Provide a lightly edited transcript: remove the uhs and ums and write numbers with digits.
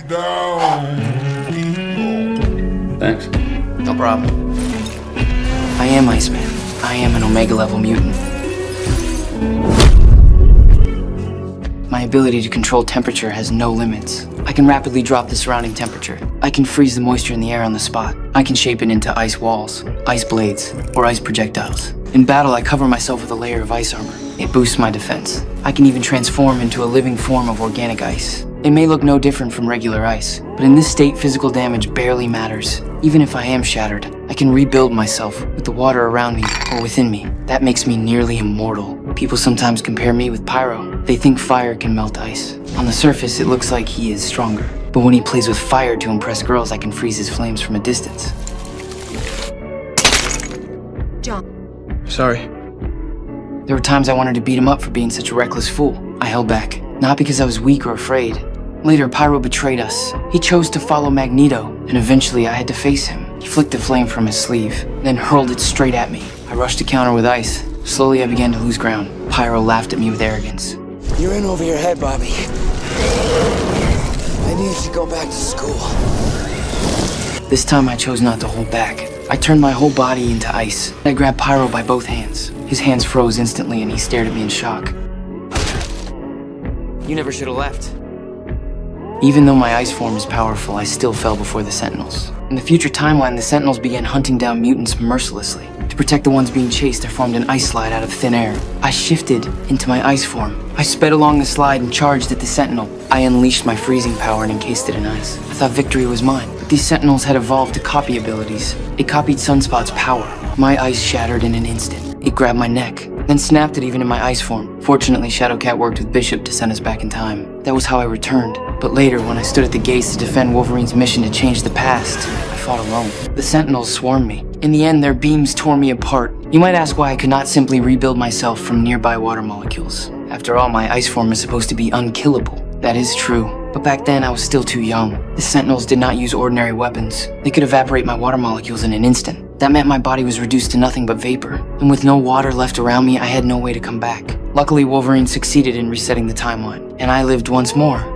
down. Thanks. No problem. I am Iceman. I am an Omega level mutant. My ability to control temperature has no limits. I can rapidly drop the surrounding temperature. I can freeze the moisture in the air on the spot. I can shape it into ice walls, ice blades, or ice projectiles. In battle, I cover myself with a layer of ice armor. It boosts my defense. I can even transform into a living form of organic ice. It may look no different from regular ice, but in this state, physical damage barely matters. Even if I am shattered, I can rebuild myself with the water around me or within me. That makes me nearly immortal. People sometimes compare me with Pyro. They think fire can melt ice. On the surface, it looks like he is stronger. But when he plays with fire to impress girls, I can freeze his flames from a distance. John. Sorry. There were times I wanted to beat him up for being such a reckless fool. I held back, not because I was weak or afraid. Later, Pyro betrayed us. He chose to follow Magneto, and eventually I had to face him. He flicked the flame from his sleeve, then hurled it straight at me. I rushed to counter with ice. Slowly, I began to lose ground. Pyro laughed at me with arrogance. You're in over your head, Bobby. Maybe you should go back to school. This time, I chose not to hold back. I turned my whole body into ice. I grabbed Pyro by both hands. His hands froze instantly, and he stared at me in shock. You never should have left. Even though my ice form is powerful, I still fell before the Sentinels. In the future timeline, the Sentinels began hunting down mutants mercilessly. To protect the ones being chased, I formed an ice slide out of thin air. I shifted into my ice form. I sped along the slide and charged at the Sentinel. I unleashed my freezing power and encased it in ice. I thought victory was mine, but these Sentinels had evolved to copy abilities. It copied Sunspot's power. My ice shattered in an instant. It grabbed my neck, then snapped it even in my ice form. Fortunately, Shadowcat worked with Bishop to send us back in time. That was how I returned. But later, when I stood at the gates to defend Wolverine's mission to change the past, I fought alone. The Sentinels swarmed me. In the end, their beams tore me apart. You might ask why I could not simply rebuild myself from nearby water molecules. After all, my ice form is supposed to be unkillable. That is true. But back then, I was still too young. The Sentinels did not use ordinary weapons. They could evaporate my water molecules in an instant. That meant my body was reduced to nothing but vapor. And with no water left around me, I had no way to come back. Luckily, Wolverine succeeded in resetting the timeline, and I lived once more.